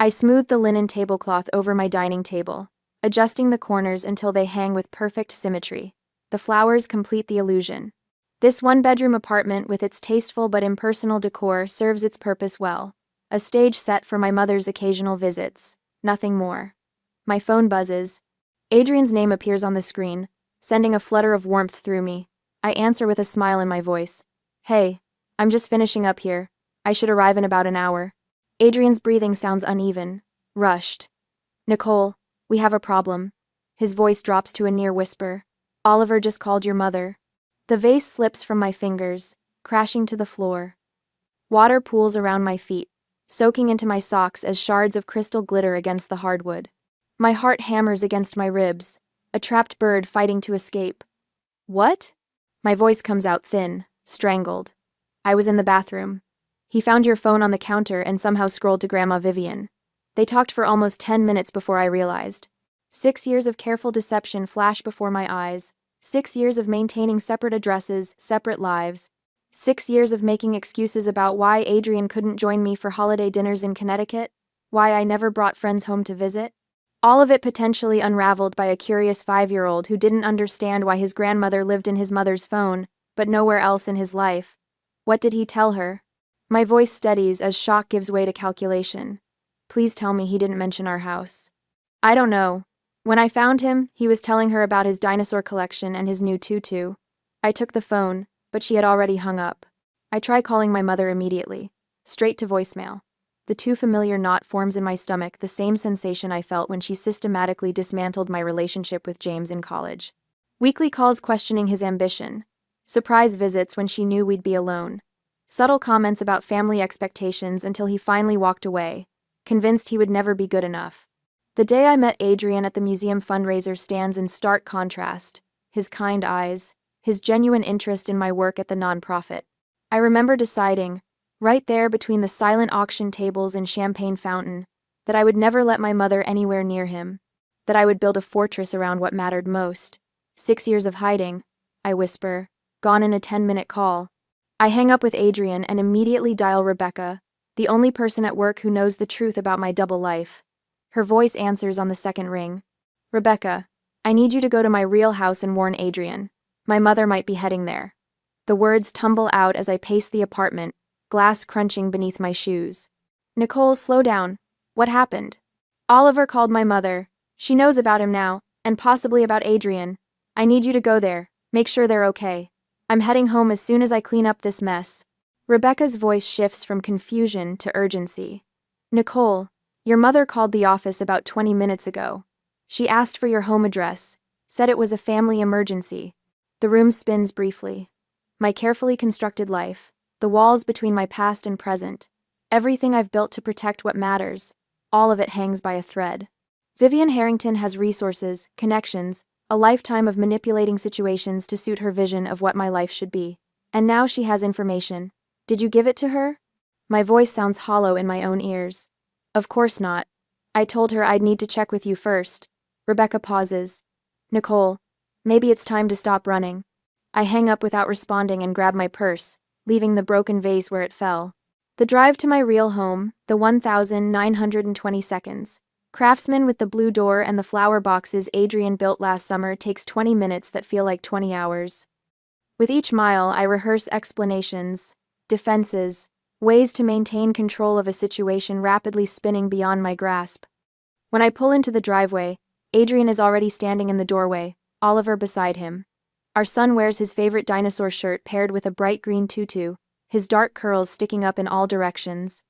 I smooth the linen tablecloth over my dining table, adjusting the corners until they hang with perfect symmetry. The flowers complete the illusion. This one-bedroom apartment with its tasteful but impersonal decor serves its purpose well. A stage set for my mother's occasional visits. Nothing more. My phone buzzes. Adrian's name appears on the screen, sending a flutter of warmth through me. I answer with a smile in my voice. Hey, I'm just finishing up here. I should arrive in about an hour. Adrian's breathing sounds uneven, rushed. Nicole, we have a problem. His voice drops to a near whisper. Oliver just called your mother. The vase slips from my fingers, crashing to the floor. Water pools around my feet, soaking into my socks as shards of crystal glitter against the hardwood. My heart hammers against my ribs, a trapped bird fighting to escape. What? My voice comes out thin, strangled. I was in the bathroom. He found your phone on the counter and somehow scrolled to Grandma Vivian. They talked for almost 10 minutes before I realized. 6 years of careful deception flash before my eyes. 6 years of maintaining separate addresses, separate lives. 6 years of making excuses about why Adrian couldn't join me for holiday dinners in Connecticut, why I never brought friends home to visit. All of it potentially unraveled by a curious 5-year-old who didn't understand why his grandmother lived in his mother's phone, but nowhere else in his life. What did he tell her? My voice steadies as shock gives way to calculation. Please tell me he didn't mention our house. I don't know. When I found him, he was telling her about his dinosaur collection and his new tutu. I took the phone, but she had already hung up. I try calling my mother immediately. Straight to voicemail. The too familiar knot forms in my stomach, the same sensation I felt when she systematically dismantled my relationship with James in college. Weekly calls questioning his ambition. Surprise visits when she knew we'd be alone. Subtle comments about family expectations until he finally walked away, convinced he would never be good enough. The day I met Adrian at the museum fundraiser stands in stark contrast. His kind eyes, his genuine interest in my work at the nonprofit. I remember deciding, right there between the silent auction tables and champagne fountain, that I would never let my mother anywhere near him, that I would build a fortress around what mattered most. 6 years of hiding, I whisper, gone in a 10-minute call. I hang up with Adrian and immediately dial Rebecca, the only person at work who knows the truth about my double life. Her voice answers on the second ring. Rebecca, I need you to go to my real house and warn Adrian. My mother might be heading there. The words tumble out as I pace the apartment, glass crunching beneath my shoes. Nicole, slow down. What happened? Oliver called my mother. She knows about him now, and possibly about Adrian. I need you to go there. Make sure they're okay. I'm heading home as soon as I clean up this mess. Rebecca's voice shifts from confusion to urgency. Nicole, your mother called the office about 20 minutes ago. She asked for your home address, said it was a family emergency. The room spins briefly. My carefully constructed life, the walls between my past and present, everything I've built to protect what matters, all of it hangs by a thread. Vivian Harrington has resources, connections, a lifetime of manipulating situations to suit her vision of what my life should be. And now she has information. Did you give it to her? My voice sounds hollow in my own ears. Of course not. I told her I'd need to check with you first. Rebecca pauses. Nicole, maybe it's time to stop running. I hang up without responding and grab my purse, leaving the broken vase where it fell. The drive to my real home, the 1,920 seconds. Craftsman with the blue door and the flower boxes Adrian built last summer takes 20 minutes that feel like 20 hours. With each mile, I rehearse explanations, defenses, ways to maintain control of a situation rapidly spinning beyond my grasp. When I pull into the driveway, Adrian is already standing in the doorway, Oliver beside him. Our son wears his favorite dinosaur shirt paired with a bright green tutu, his dark curls sticking up in all directions.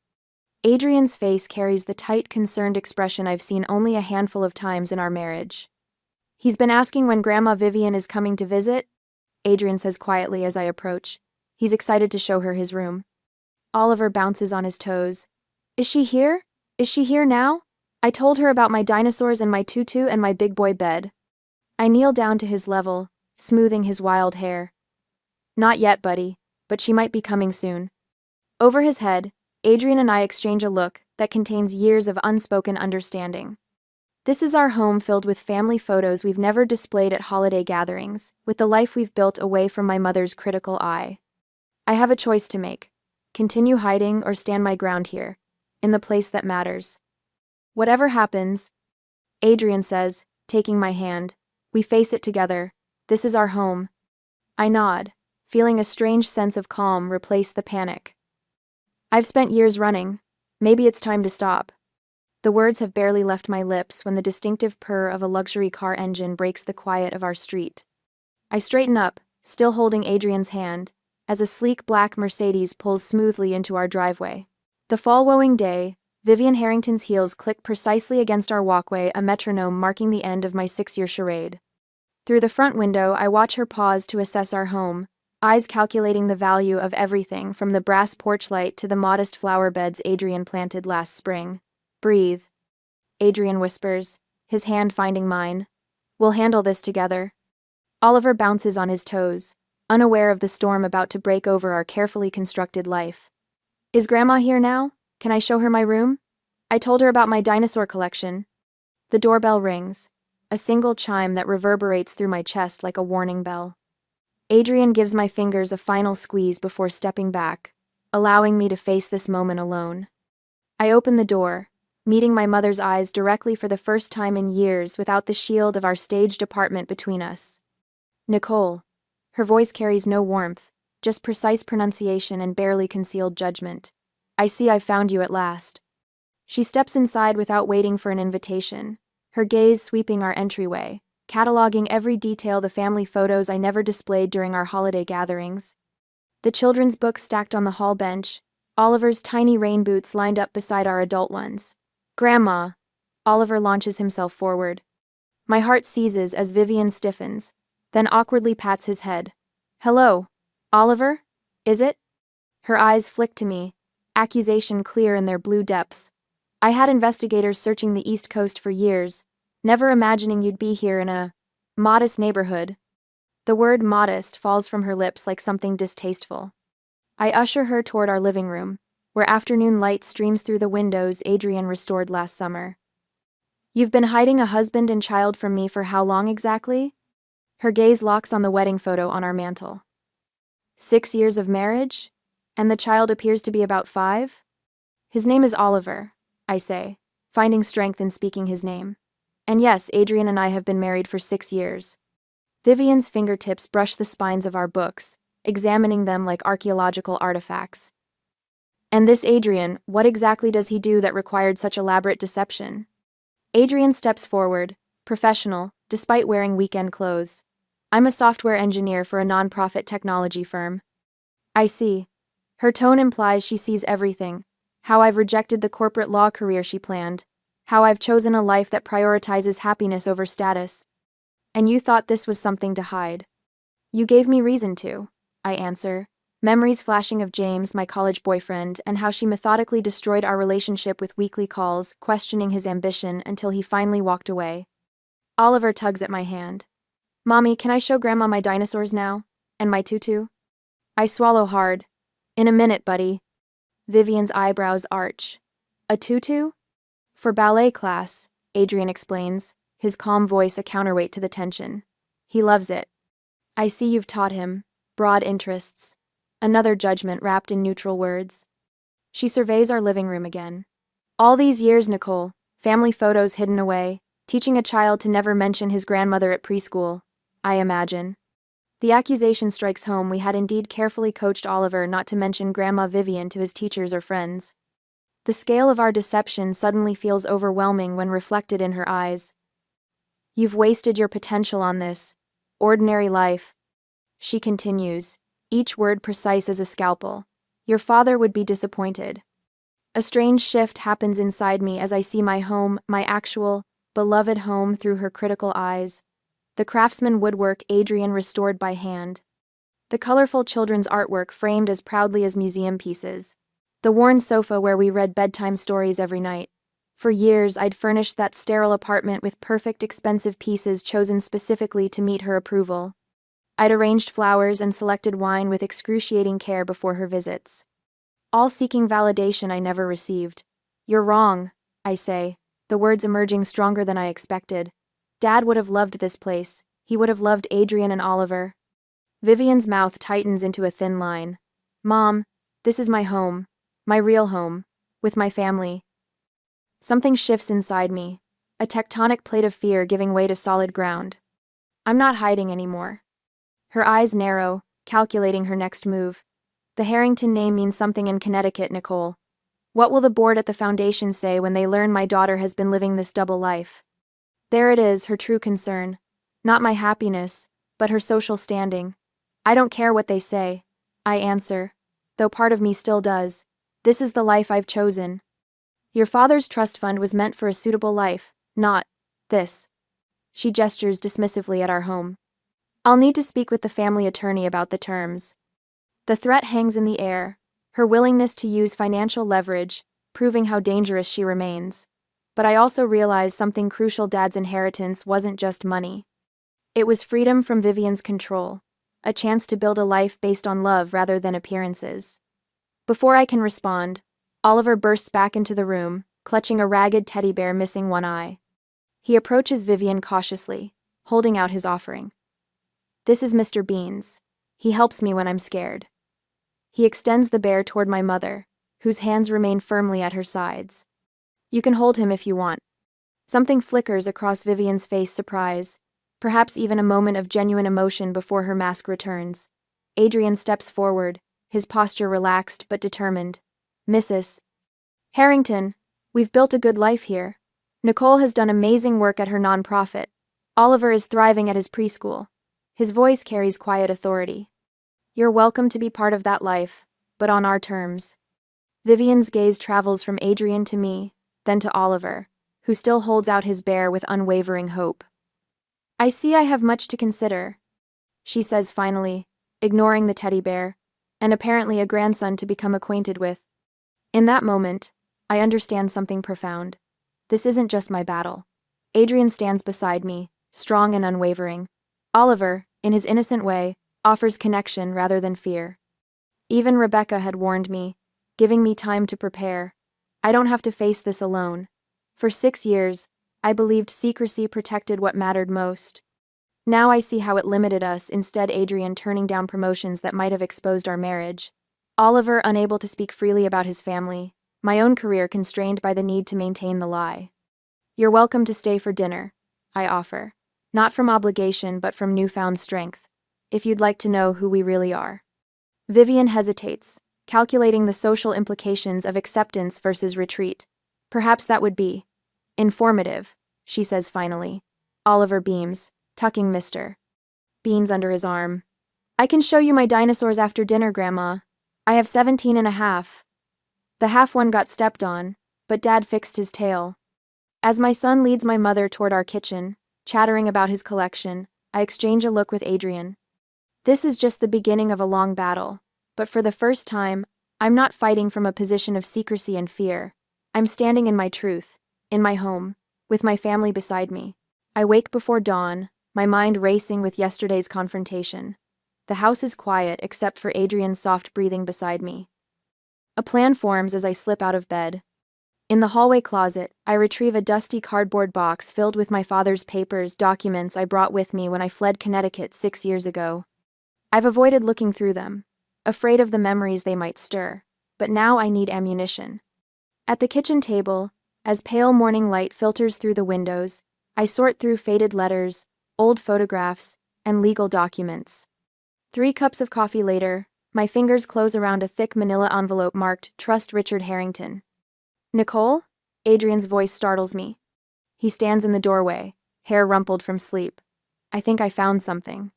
Adrian's face carries the tight, concerned expression I've seen only a handful of times in our marriage. He's been asking when Grandma Vivian is coming to visit, Adrian says quietly as I approach. He's excited to show her his room. Oliver bounces on his toes. Is she here? Is she here now? I told her about my dinosaurs and my tutu and my big boy bed. I kneel down to his level, smoothing his wild hair. Not yet, buddy, but she might be coming soon. Over his head, Adrian and I exchange a look that contains years of unspoken understanding. This is our home filled with family photos we've never displayed at holiday gatherings, with the life we've built away from my mother's critical eye. I have a choice to make. Continue hiding or stand my ground here, in the place that matters. Whatever happens, Adrian says, taking my hand, we face it together. This is our home. I nod, feeling a strange sense of calm replace the panic. I've spent years running. Maybe it's time to stop. The words have barely left my lips when the distinctive purr of a luxury car engine breaks the quiet of our street. I straighten up, still holding Adrian's hand, as a sleek black Mercedes pulls smoothly into our driveway. The following day, Vivian Harrington's heels click precisely against our walkway, a metronome marking the end of my 6-year charade. Through the front window, I watch her pause to assess our home, eyes calculating the value of everything from the brass porch light to the modest flower beds Adrian planted last spring. Breathe, Adrian whispers, his hand finding mine. We'll handle this together. Oliver bounces on his toes, unaware of the storm about to break over our carefully constructed life. Is Grandma here now? Can I show her my room? I told her about my dinosaur collection. The doorbell rings, a single chime that reverberates through my chest like a warning bell. Adrian gives my fingers a final squeeze before stepping back, allowing me to face this moment alone. I open the door, meeting my mother's eyes directly for the first time in years without the shield of our staged apartment between us. Nicole. Her voice carries no warmth, just precise pronunciation and barely concealed judgment. I see I've found you at last. She steps inside without waiting for an invitation, her gaze sweeping our entryway, cataloging every detail, the family photos I never displayed during our holiday gatherings. The children's books stacked on the hall bench, Oliver's tiny rain boots lined up beside our adult ones. Grandma. Oliver launches himself forward. My heart seizes as Vivian stiffens, then awkwardly pats his head. Hello, Oliver? Is it? Her eyes flick to me, accusation clear in their blue depths. I had investigators searching the East Coast for years, never imagining you'd be here in a modest neighborhood. The word modest falls from her lips like something distasteful. I usher her toward our living room, where afternoon light streams through the windows Adrian restored last summer. You've been hiding a husband and child from me for how long exactly? Her gaze locks on the wedding photo on our mantel. 6 years of marriage? And the child appears to be about 5? His name is Oliver, I say, finding strength in speaking his name. And yes, Adrian and I have been married for 6 years. Vivian's fingertips brush the spines of our books, examining them like archaeological artifacts. And this Adrian, what exactly does he do that required such elaborate deception? Adrian steps forward, professional, despite wearing weekend clothes. I'm a software engineer for a nonprofit technology firm. I see. Her tone implies she sees everything. How I've rejected the corporate law career she planned. How I've chosen a life that prioritizes happiness over status. And you thought this was something to hide. You gave me reason to, I answer, memories flashing of James, my college boyfriend, and how she methodically destroyed our relationship with weekly calls, questioning his ambition until he finally walked away. Oliver tugs at my hand. Mommy, can I show Grandma my dinosaurs now? And my tutu? I swallow hard. In a minute, buddy. Vivian's eyebrows arch. A tutu? For ballet class, Adrian explains, his calm voice a counterweight to the tension. He loves it. I see you've taught him. Broad interests. Another judgment wrapped in neutral words. She surveys our living room again. All these years, Nicole, family photos hidden away, teaching a child to never mention his grandmother at preschool, I imagine. The accusation strikes home. We had indeed carefully coached Oliver not to mention Grandma Vivian to his teachers or friends. The scale of our deception suddenly feels overwhelming when reflected in her eyes. You've wasted your potential on this ordinary life. She continues, each word precise as a scalpel. Your father would be disappointed. A strange shift happens inside me as I see my home, my actual, beloved home through her critical eyes. The craftsman woodwork Adrian restored by hand. The colorful children's artwork framed as proudly as museum pieces. The worn sofa where we read bedtime stories every night. For years, I'd furnished that sterile apartment with perfect, expensive pieces chosen specifically to meet her approval. I'd arranged flowers and selected wine with excruciating care before her visits. All seeking validation I never received. You're wrong, I say, the words emerging stronger than I expected. Dad would have loved this place. He would have loved Adrian and Oliver. Vivian's mouth tightens into a thin line. Mom, this is my home. My real home. With my family. Something shifts inside me, a tectonic plate of fear giving way to solid ground. I'm not hiding anymore. Her eyes narrow, calculating her next move. The Harrington name means something in Connecticut, Nicole. What will the board at the foundation say when they learn my daughter has been living this double life? There it is, her true concern. Not my happiness, but her social standing. I don't care what they say. I answer, though part of me still does. This is the life I've chosen. Your father's trust fund was meant for a suitable life, not this. She gestures dismissively at our home. I'll need to speak with the family attorney about the terms. The threat hangs in the air, her willingness to use financial leverage, proving how dangerous she remains. But I also realize something crucial: Dad's inheritance wasn't just money. It was freedom from Vivian's control, a chance to build a life based on love rather than appearances. Before I can respond, Oliver bursts back into the room, clutching a ragged teddy bear missing one eye. He approaches Vivian cautiously, holding out his offering. This is Mr. Beans. He helps me when I'm scared. He extends the bear toward my mother, whose hands remain firmly at her sides. You can hold him if you want. Something flickers across Vivian's face: surprise, perhaps even a moment of genuine emotion before her mask returns. Adrian steps forward, his posture relaxed but determined. Mrs. Harrington, we've built a good life here. Nicole has done amazing work at her nonprofit. Oliver is thriving at his preschool. His voice carries quiet authority. You're welcome to be part of that life, but on our terms. Vivian's gaze travels from Adrian to me, then to Oliver, who still holds out his bear with unwavering hope. I see I have much to consider, she says finally, ignoring the teddy bear, and apparently a grandson to become acquainted with. In that moment, I understand something profound. This isn't just my battle. Adrian stands beside me, strong and unwavering. Oliver, in his innocent way, offers connection rather than fear. Even Rebecca had warned me, giving me time to prepare. I don't have to face this alone. For 6 years, I believed secrecy protected what mattered most. Now I see how it limited us, instead Adrian turning down promotions that might have exposed our marriage. Oliver unable to speak freely about his family, my own career constrained by the need to maintain the lie. You're welcome to stay for dinner, I offer. Not from obligation but from newfound strength, if you'd like to know who we really are. Vivian hesitates, calculating the social implications of acceptance versus retreat. Perhaps that would be informative, she says finally. Oliver beams, tucking Mr. Beans under his arm. I can show you my dinosaurs after dinner, Grandma. I have 17 and a half. The half one got stepped on, but Dad fixed his tail. As my son leads my mother toward our kitchen, chattering about his collection, I exchange a look with Adrian. This is just the beginning of a long battle, but for the first time, I'm not fighting from a position of secrecy and fear. I'm standing in my truth, in my home, with my family beside me. I wake before dawn, my mind racing with yesterday's confrontation. The house is quiet except for Adrian's soft breathing beside me. A plan forms as I slip out of bed. In the hallway closet, I retrieve a dusty cardboard box filled with my father's papers, documents I brought with me when I fled Connecticut 6 years ago. I've avoided looking through them, afraid of the memories they might stir, but now I need ammunition. At the kitchen table, as pale morning light filters through the windows, I sort through faded letters, old photographs, and legal documents. 3 cups of coffee later, my fingers close around a thick manila envelope marked Trust Richard Harrington. Nicole? Adrian's voice startles me. He stands in the doorway, hair rumpled from sleep. I think I found something.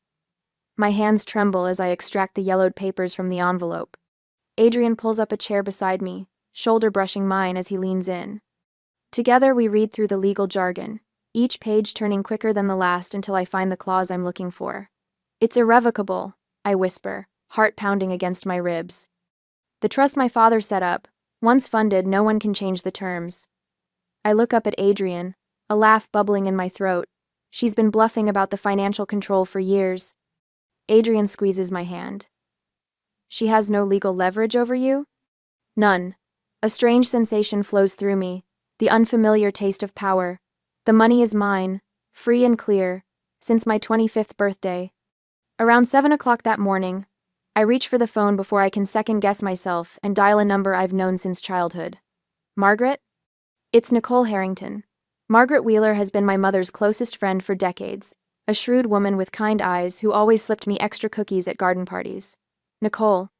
My hands tremble as I extract the yellowed papers from the envelope. Adrian pulls up a chair beside me, shoulder brushing mine as he leans in. Together we read through the legal jargon, each page turning quicker than the last until I find the clause I'm looking for. It's irrevocable, I whisper, heart pounding against my ribs. The trust my father set up, once funded, no one can change the terms. I look up at Adrian, a laugh bubbling in my throat. She's been bluffing about the financial control for years. Adrian squeezes my hand. She has no legal leverage over you? None. A strange sensation flows through me, the unfamiliar taste of power. The money is mine, free and clear, since my 25th birthday. Around 7 o'clock that morning, I reach for the phone before I can second-guess myself and dial a number I've known since childhood. Margaret? It's Nicole Harrington. Margaret Wheeler has been my mother's closest friend for decades, a shrewd woman with kind eyes who always slipped me extra cookies at garden parties. Nicole.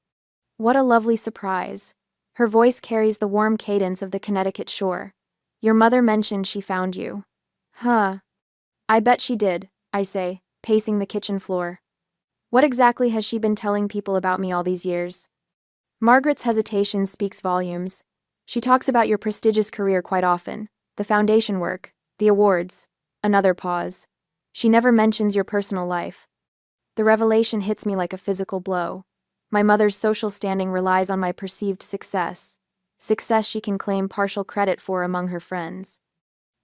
What a lovely surprise. Her voice carries the warm cadence of the Connecticut shore. Your mother mentioned she found you. Huh. I bet she did, I say, pacing the kitchen floor. What exactly has she been telling people about me all these years? Margaret's hesitation speaks volumes. She talks about your prestigious career quite often, the foundation work, the awards. Another pause. She never mentions your personal life. The revelation hits me like a physical blow. My mother's social standing relies on my perceived success she can claim partial credit for among her friends.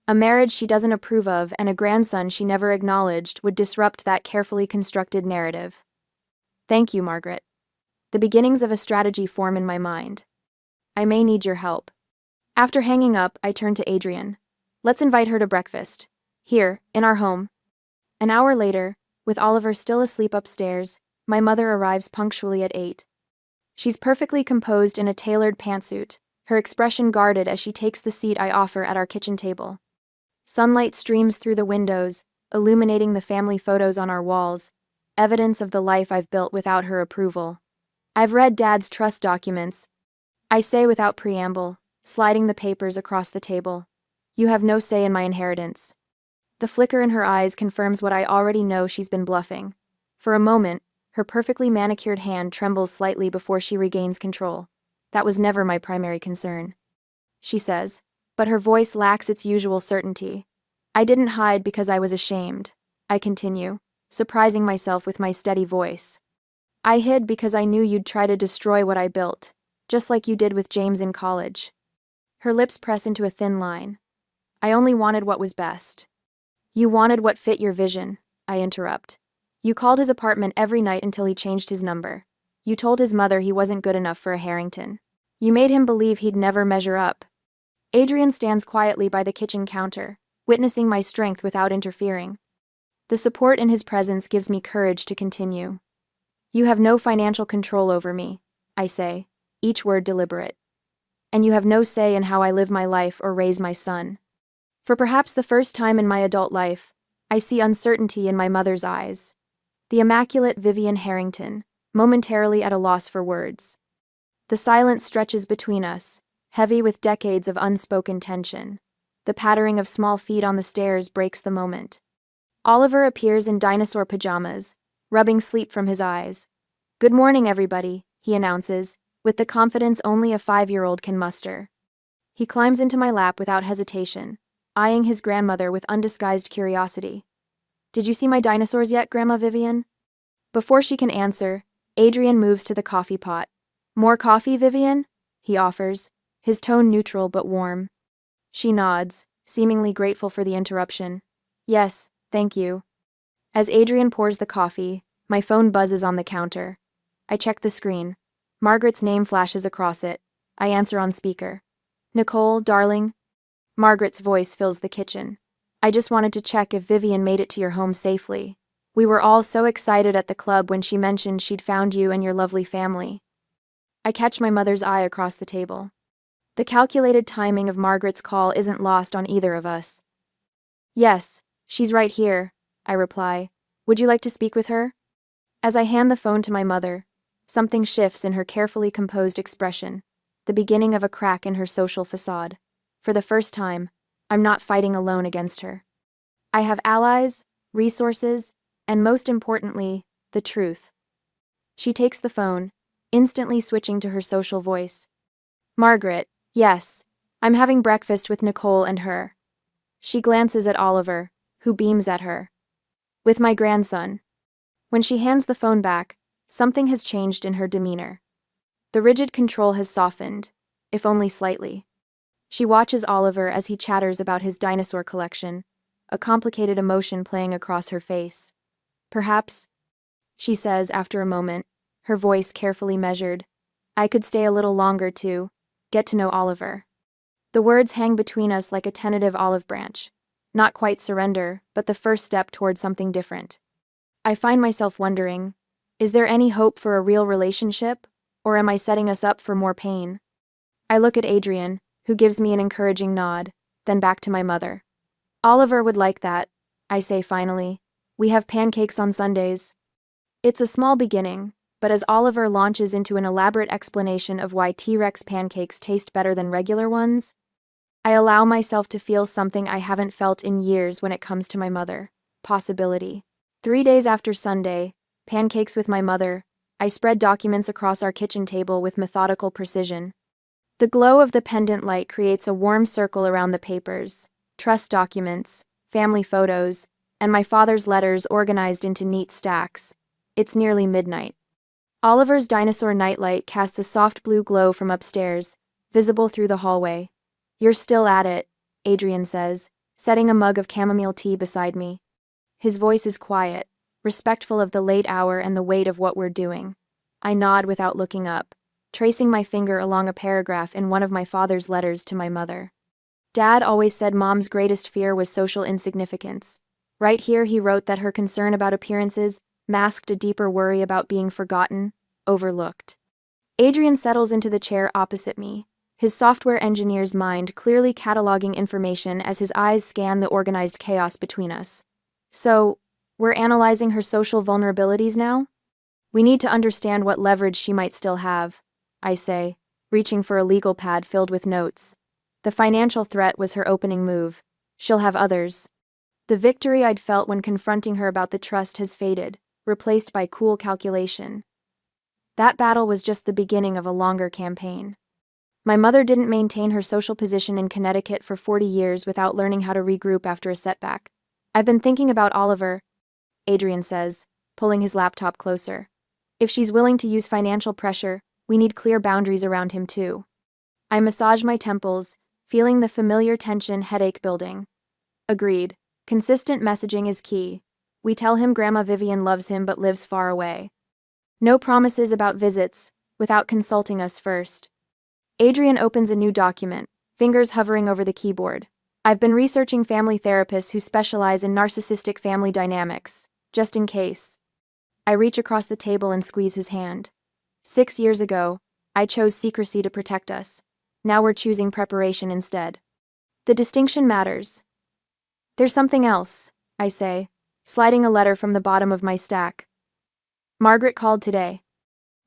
A marriage she doesn't approve of and a grandson she never acknowledged would disrupt that carefully constructed narrative. Thank you, Margaret. The beginnings of a strategy form in my mind. I may need your help. After hanging up, I turn to Adrian. Let's invite her to breakfast. Here, in our home. An hour later, with Oliver still asleep upstairs, my mother arrives punctually at 8. She's perfectly composed in a tailored pantsuit, her expression guarded as she takes the seat I offer at our kitchen table. Sunlight streams through the windows, illuminating the family photos on our walls, evidence of the life I've built without her approval. I've read Dad's trust documents, I say without preamble, sliding the papers across the table. You have no say in my inheritance. The flicker in her eyes confirms what I already know. She's been bluffing. For a moment, her perfectly manicured hand trembles slightly before she regains control. That was never my primary concern, she says, but her voice lacks its usual certainty. I didn't hide because I was ashamed, I continue, surprising myself with my steady voice. I hid because I knew you'd try to destroy what I built, just like you did with James in college. Her lips press into a thin line. I only wanted what was best. You wanted what fit your vision, I interrupt. You called his apartment every night until he changed his number. You told his mother he wasn't good enough for a Harrington. You made him believe he'd never measure up. Adrian stands quietly by the kitchen counter, witnessing my strength without interfering. The support in his presence gives me courage to continue. You have no financial control over me, I say, each word deliberate. And you have no say in how I live my life or raise my son. For perhaps the first time in my adult life, I see uncertainty in my mother's eyes. The immaculate Vivian Harrington, momentarily at a loss for words. The silence stretches between us, heavy with decades of unspoken tension. The pattering of small feet on the stairs breaks the moment. Oliver appears in dinosaur pajamas, rubbing sleep from his eyes. Good morning, everybody, he announces, with the confidence only a 5-year-old can muster. He climbs into my lap without hesitation, eyeing his grandmother with undisguised curiosity. Did you see my dinosaurs yet, Grandma Vivian? Before she can answer, Adrian moves to the coffee pot. More coffee, Vivian? He offers, his tone neutral but warm. She nods, seemingly grateful for the interruption. Yes, thank you. As Adrian pours the coffee, my phone buzzes on the counter. I check the screen. Margaret's name flashes across it. I answer on speaker. Nicole, darling. Margaret's voice fills the kitchen. I just wanted to check if Vivian made it to your home safely. We were all so excited at the club when she mentioned she'd found you and your lovely family. I catch my mother's eye across the table. The calculated timing of Margaret's call isn't lost on either of us. Yes, she's right here, I reply. Would you like to speak with her? As I hand the phone to my mother, something shifts in her carefully composed expression, the beginning of a crack in her social facade. For the first time, I'm not fighting alone against her. I have allies, resources, and most importantly, the truth. She takes the phone, instantly switching to her social voice. Margaret, yes, I'm having breakfast with Nicole and her. She glances at Oliver, who beams at her. With my grandson. When she hands the phone back, something has changed in her demeanor. The rigid control has softened, if only slightly. She watches Oliver as he chatters about his dinosaur collection, a complicated emotion playing across her face. Perhaps, she says after a moment, her voice carefully measured, I could stay a little longer to get to know Oliver. The words hang between us like a tentative olive branch. Not quite surrender, but the first step toward something different. I find myself wondering, is there any hope for a real relationship, or am I setting us up for more pain? I look at Adrian, who gives me an encouraging nod. then back to my mother. Oliver would like that, I say finally. We have pancakes on Sundays. It's a small beginning, but as Oliver launches into an elaborate explanation of why T-Rex pancakes taste better than regular ones, I allow myself to feel something I haven't felt in years when it comes to my mother. Possibility. 3 days after Sunday, pancakes with my mother, I spread documents across our kitchen table with methodical precision. The glow of the pendant light creates a warm circle around the papers, trust documents, family photos, and my father's letters organized into neat stacks. It's nearly midnight. Oliver's dinosaur nightlight casts a soft blue glow from upstairs, visible through the hallway. You're still at it, Adrian says, setting a mug of chamomile tea beside me. His voice is quiet, respectful of the late hour and the weight of what we're doing. I nod without looking up, tracing my finger along a paragraph in one of my father's letters to my mother. Dad always said Mom's greatest fear was social insignificance. Right here he wrote that her concern about appearances masked a deeper worry about being forgotten, overlooked. Adrian settles into the chair opposite me, his software engineer's mind clearly cataloging information as his eyes scan the organized chaos between us. So, we're analyzing her social vulnerabilities now? We need to understand what leverage she might still have, I say, reaching for a legal pad filled with notes. The financial threat was her opening move. She'll have others. The victory I'd felt when confronting her about the trust has faded, replaced by cool calculation. That battle was just the beginning of a longer campaign. My mother didn't maintain her social position in Connecticut for 40 years without learning how to regroup after a setback. I've been thinking about Oliver, Adrian says, pulling his laptop closer. If she's willing to use financial pressure, we need clear boundaries around him too. I massage my temples, feeling the familiar tension headache building. Agreed. Consistent messaging is key. We tell him Grandma Vivian loves him but lives far away. No promises about visits, without consulting us first. Adrian opens a new document, fingers hovering over the keyboard. I've been researching family therapists who specialize in narcissistic family dynamics, just in case. I reach across the table and squeeze his hand. 6 years ago, I chose secrecy to protect us. Now we're choosing preparation instead. The distinction matters. There's something else, I say, sliding a letter from the bottom of my stack. Margaret called today.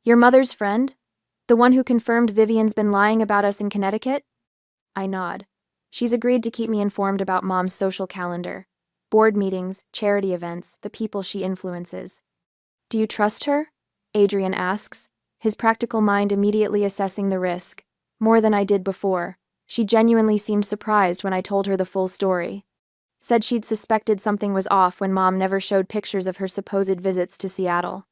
Your mother's friend? The one who confirmed Vivian's been lying about us in Connecticut? I nod. She's agreed to keep me informed about Mom's social calendar. Board meetings, charity events, the people she influences. Do you trust her? Adrian asks, his practical mind immediately assessing the risk. More than I did before. She genuinely seemed surprised when I told her the full story. Said she'd suspected something was off when Mom never showed pictures of her supposed visits to Seattle.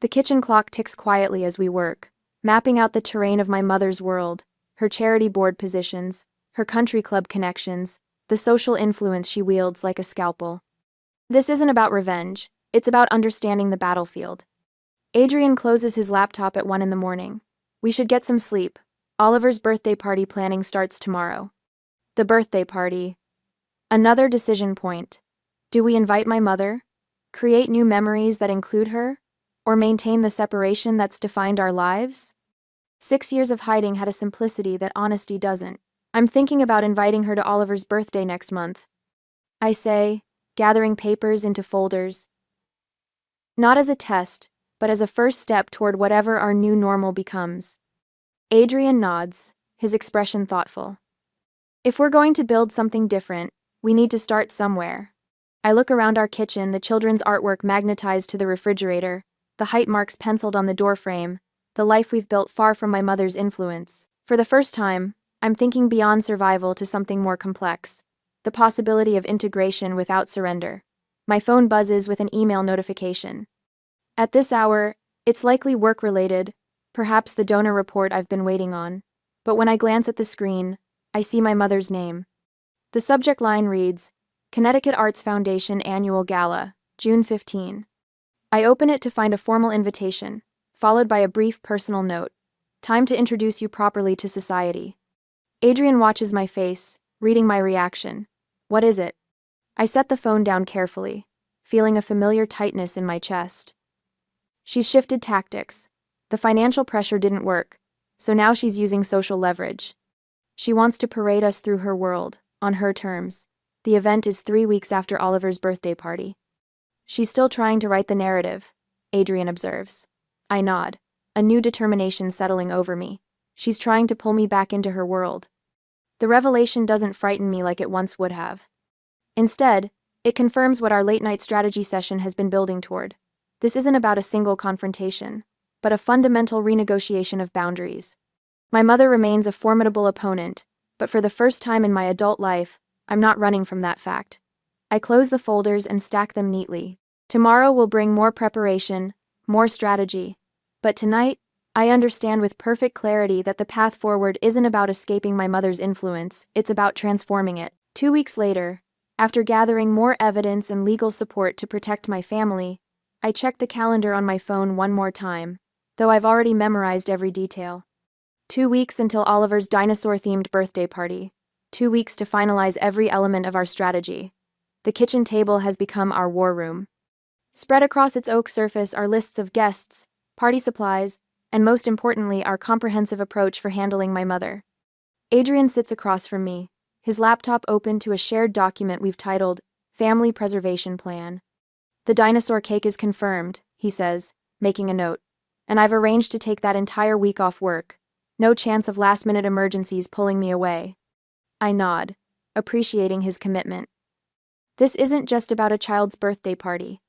The kitchen clock ticks quietly as we work, mapping out the terrain of my mother's world, her charity board positions, her country club connections, the social influence she wields like a scalpel. This isn't about revenge, it's about understanding the battlefield. Adrian closes his laptop at 1 a.m. We should get some sleep. Oliver's birthday party planning starts tomorrow. The birthday party. Another decision point. Do we invite my mother? Create new memories that include her? Or maintain the separation that's defined our lives? 6 years of hiding had a simplicity that honesty doesn't. I'm thinking about inviting her to Oliver's birthday next month. I say, gathering papers into folders. Not as a test, but as a first step toward whatever our new normal becomes. Adrian nods, his expression thoughtful. If we're going to build something different, we need to start somewhere. I look around our kitchen, the children's artwork magnetized to the refrigerator, the height marks penciled on the doorframe, the life we've built far from my mother's influence. For the first time, I'm thinking beyond survival to something more complex, the possibility of integration without surrender. My phone buzzes with an email notification. At this hour, it's likely work-related, perhaps the donor report I've been waiting on. But when I glance at the screen, I see my mother's name. The subject line reads, Connecticut Arts Foundation Annual Gala, June 15. I open it to find a formal invitation, followed by a brief personal note. Time to introduce you properly to society. Adrian watches my face, reading my reaction. What is it? I set the phone down carefully, feeling a familiar tightness in my chest. She's shifted tactics. The financial pressure didn't work, so now she's using social leverage. She wants to parade us through her world, On her terms. The event is 3 weeks after Oliver's birthday party. She's still trying to write the narrative, Adrian observes. I nod, a new determination settling over me. She's trying to pull me back into her world. The revelation doesn't frighten me like it once would have. Instead, it confirms what our late-night strategy session has been building toward. This isn't about a single confrontation, but a fundamental renegotiation of boundaries. My mother remains a formidable opponent, but for the first time in my adult life, I'm not running from that fact. I close the folders and stack them neatly. Tomorrow will bring more preparation, more strategy. But tonight, I understand with perfect clarity that the path forward isn't about escaping my mother's influence, it's about transforming it. 2 weeks later, after gathering more evidence and legal support to protect my family, I checked the calendar on my phone one more time, though I've already memorized every detail. 2 weeks until Oliver's dinosaur-themed birthday party. 2 weeks to finalize every element of our strategy. The kitchen table has become our war room. Spread across its oak surface are lists of guests, party supplies, and most importantly, our comprehensive approach for handling my mother. Adrian sits across from me, his laptop open to a shared document we've titled Family Preservation Plan. The dinosaur cake is confirmed, he says, making a note, and I've arranged to take that entire week off work. No chance of last-minute emergencies pulling me away. I nod, appreciating his commitment. This isn't just about a child's birthday party.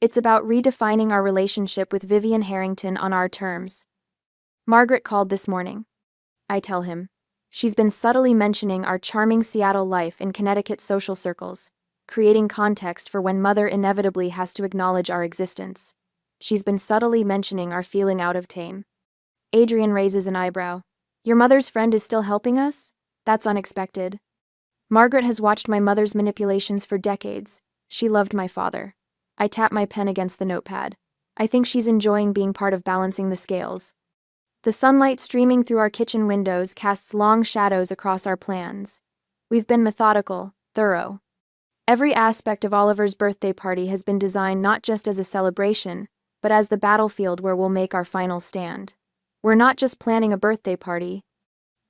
It's about redefining our relationship with Vivian Harrington on our terms. Margaret called this morning. I tell him. She's been subtly mentioning our charming Seattle life in Connecticut social circles, creating context for when Mother inevitably has to acknowledge our existence. She's been subtly mentioning our feeling out of tame. Adrian raises an eyebrow. Your mother's friend is still helping us? That's unexpected. Margaret has watched my mother's manipulations for decades. She loved my father. I tap my pen against the notepad. I think she's enjoying being part of balancing the scales. The sunlight streaming through our kitchen windows casts long shadows across our plans. We've been methodical, thorough. Every aspect of Oliver's birthday party has been designed not just as a celebration, but as the battlefield where we'll make our final stand. We're not just planning a birthday party,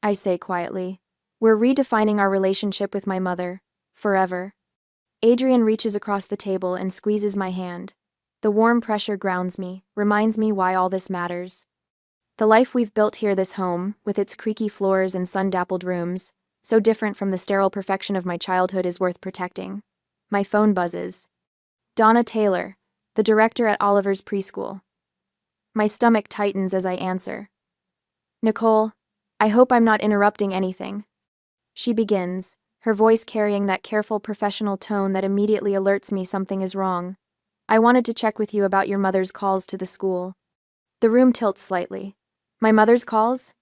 I say quietly. We're redefining our relationship with my mother, forever. Adrian reaches across the table and squeezes my hand. The warm pressure grounds me, reminds me why all this matters. The life we've built here, this home, with its creaky floors and sun-dappled rooms, so different from the sterile perfection of my childhood, is worth protecting. My phone buzzes. Donna Taylor, the director at Oliver's preschool. My stomach tightens as I answer. Nicole, I hope I'm not interrupting anything. She begins, her voice carrying that careful professional tone that immediately alerts me something is wrong. I wanted to check with you about your mother's calls to the school. The room tilts slightly. My mother's calls?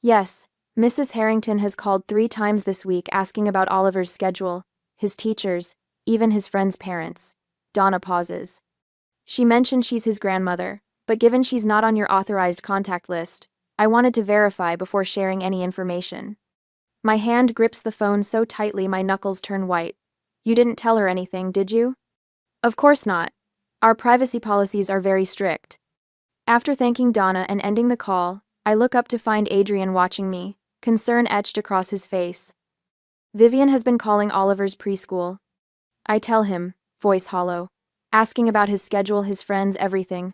Yes, Mrs. Harrington has called 3 times this week asking about Oliver's schedule, his teachers, even his friends' parents. Donna pauses. She mentioned she's his grandmother, but given she's not on your authorized contact list, I wanted to verify before sharing any information. My hand grips the phone so tightly my knuckles turn white. You didn't tell her anything, did you? Of course not. Our privacy policies are very strict. After thanking Donna and ending the call, I look up to find Adrian watching me, concern etched across his face. Vivian has been calling Oliver's preschool. I tell him, voice hollow, asking about his schedule, his friends, everything.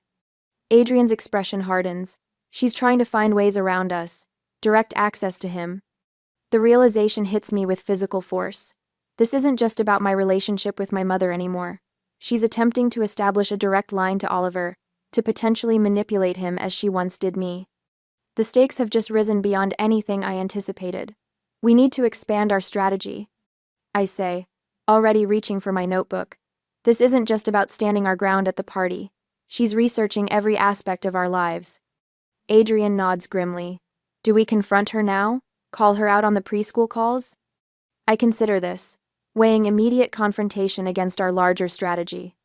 Adrian's expression hardens. She's trying to find ways around us, direct access to him. The realization hits me with physical force. This isn't just about my relationship with my mother anymore. She's attempting to establish a direct line to Oliver, to potentially manipulate him as she once did me. The stakes have just risen beyond anything I anticipated. We need to expand our strategy, I say, already reaching for my notebook. This isn't just about standing our ground at the party. She's researching every aspect of our lives. Adrian nods grimly. Do we confront her now? Call her out on the preschool calls? I consider this, weighing immediate confrontation against our larger strategy.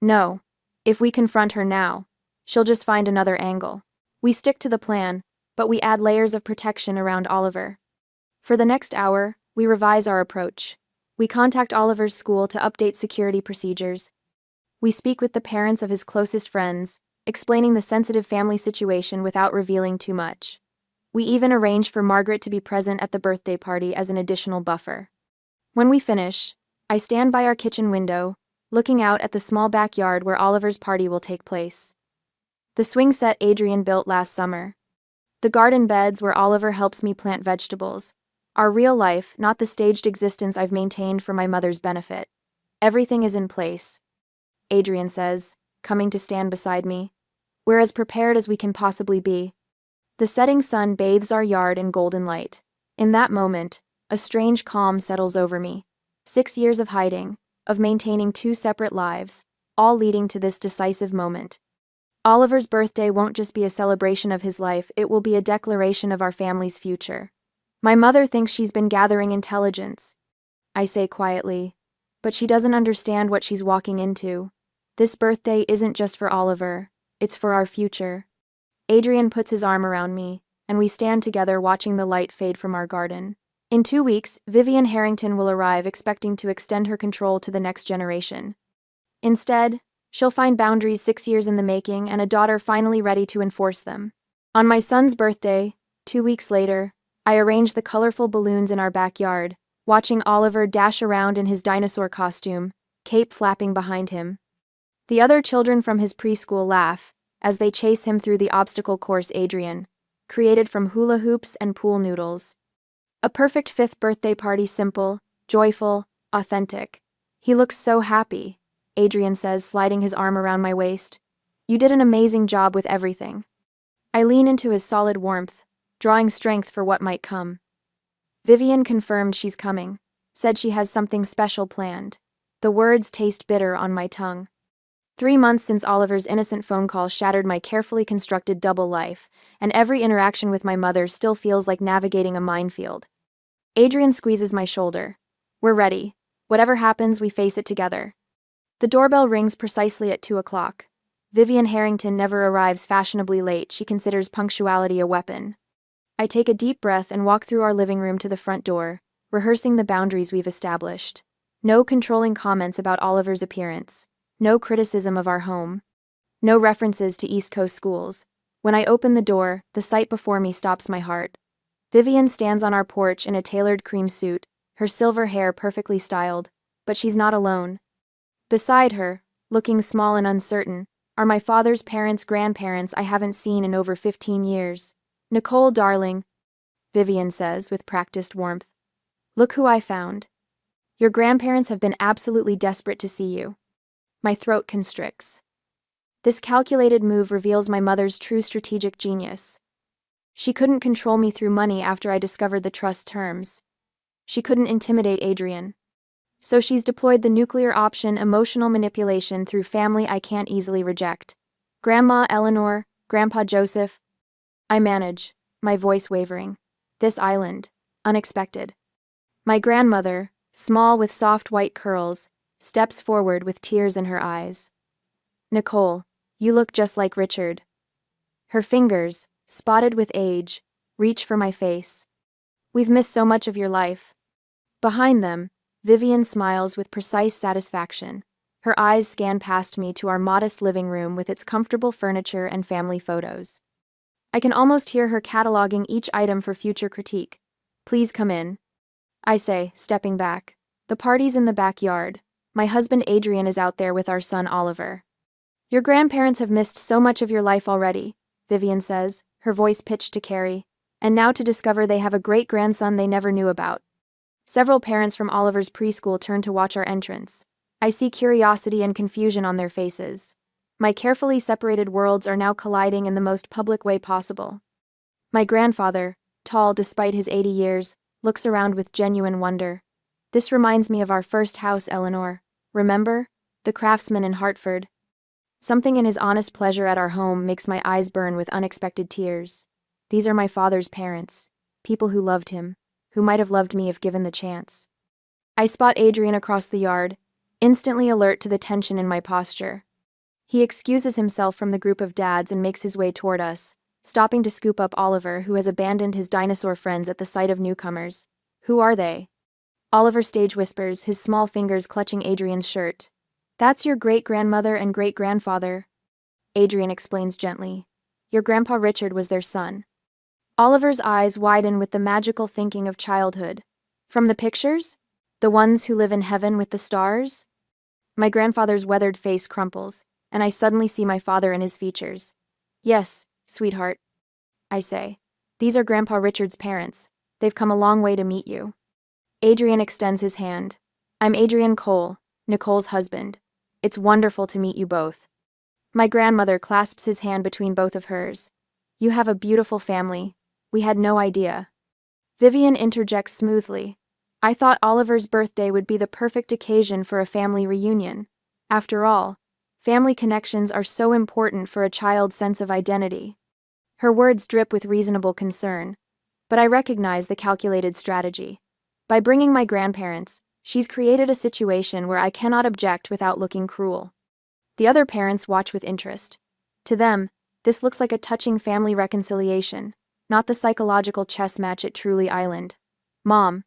No. If we confront her now, she'll just find another angle. We stick to the plan, but we add layers of protection around Oliver. For the next hour, we revise our approach. We contact Oliver's school to update security procedures. We speak with the parents of his closest friends, explaining the sensitive family situation without revealing too much. We even arrange for Margaret to be present at the birthday party as an additional buffer. When we finish, I stand by our kitchen window, looking out at the small backyard where Oliver's party will take place. The swing set Adrian built last summer. The garden beds where Oliver helps me plant vegetables. Our real life, not the staged existence I've maintained for my mother's benefit. Everything is in place, Adrian says, coming to stand beside me. We're as prepared as we can possibly be. The setting sun bathes our yard in golden light. In that moment, a strange calm settles over me. 6 years of hiding, of maintaining 2 separate lives, all leading to this decisive moment. Oliver's birthday won't just be a celebration of his life, it will be a declaration of our family's future. My mother thinks she's been gathering intelligence, I say quietly, but she doesn't understand what she's walking into. This birthday isn't just for Oliver, it's for our future. Adrian puts his arm around me, and we stand together watching the light fade from our garden. In 2 weeks, Vivian Harrington will arrive expecting to extend her control to the next generation. Instead, she'll find boundaries 6 years in the making and a daughter finally ready to enforce them. On my son's birthday, 2 weeks later, I arrange the colorful balloons in our backyard, watching Oliver dash around in his dinosaur costume, cape flapping behind him. The other children from his preschool laugh as they chase him through the obstacle course Adrian created from hula hoops and pool noodles. A perfect 5th birthday party, simple, joyful, authentic. He looks so happy, Adrian says, sliding his arm around my waist. You did an amazing job with everything. I lean into his solid warmth, drawing strength for what might come. Vivian confirmed she's coming, said she has something special planned. The words taste bitter on my tongue. 3 months since Oliver's innocent phone call shattered my carefully constructed double life, and every interaction with my mother still feels like navigating a minefield. Adrian squeezes my shoulder. We're ready. Whatever happens, we face it together. The doorbell rings precisely at 2 o'clock. Vivian Harrington never arrives fashionably late. She considers punctuality a weapon. I take a deep breath and walk through our living room to the front door, rehearsing the boundaries we've established. No controlling comments about Oliver's appearance. No criticism of our home. No references to East Coast schools. When I open the door, the sight before me stops my heart. Vivian stands on our porch in a tailored cream suit, her silver hair perfectly styled, but she's not alone. Beside her, looking small and uncertain, are my father's parents, grandparents I haven't seen in over 15 years. Nicole, darling, Vivian says with practiced warmth. Look who I found. Your grandparents have been absolutely desperate to see you. My throat constricts. This calculated move reveals my mother's true strategic genius. She couldn't control me through money after I discovered the trust terms. She couldn't intimidate Adrian. So she's deployed the nuclear option, emotional manipulation, through family I can't easily reject. Grandma Eleanor, Grandpa Joseph. I manage, my voice wavering. This island, unexpected. My grandmother, small with soft white curls, steps forward with tears in her eyes. Nicole, you look just like Richard. Her fingers, spotted with age, reach for my face. We've missed so much of your life. Behind them, Vivian smiles with precise satisfaction. Her eyes scan past me to our modest living room with its comfortable furniture and family photos. I can almost hear her cataloging each item for future critique. Please come in, I say, stepping back. The party's in the backyard. My husband Adrian is out there with our son Oliver. Your grandparents have missed so much of your life already, Vivian says, her voice pitched to Carrie, and now to discover they have a great-grandson they never knew about. Several parents from Oliver's preschool turn to watch our entrance. I see curiosity and confusion on their faces. My carefully separated worlds are now colliding in the most public way possible. My grandfather, tall despite his 80 years, looks around with genuine wonder. This reminds me of our first house, Eleanor. Remember? The craftsman in Hartford. Something in his honest pleasure at our home makes my eyes burn with unexpected tears. These are my father's parents, people who loved him, who might have loved me if given the chance. I spot Adrian across the yard, instantly alert to the tension in my posture. He excuses himself from the group of dads and makes his way toward us, stopping to scoop up Oliver, who has abandoned his dinosaur friends at the sight of newcomers. Who are they? Oliver stage whispers, his small fingers clutching Adrian's shirt. That's your great-grandmother and great-grandfather. Adrian explains gently. Your grandpa Richard was their son. Oliver's eyes widen with the magical thinking of childhood. From the pictures? The ones who live in heaven with the stars? My grandfather's weathered face crumples, and I suddenly see my father and his features. Yes, sweetheart, I say. These are Grandpa Richard's parents. They've come a long way to meet you. Adrian extends his hand. I'm Adrian Cole, Nicole's husband. It's wonderful to meet you both. My grandmother clasps his hand between both of hers. You have a beautiful family. We had no idea. Vivian interjects smoothly. I thought Oliver's birthday would be the perfect occasion for a family reunion. After all, family connections are so important for a child's sense of identity. Her words drip with reasonable concern, but I recognize the calculated strategy. By bringing my grandparents, she's created a situation where I cannot object without looking cruel. The other parents watch with interest. To them, this looks like a touching family reconciliation, not the psychological chess match at Truly Island. Mom,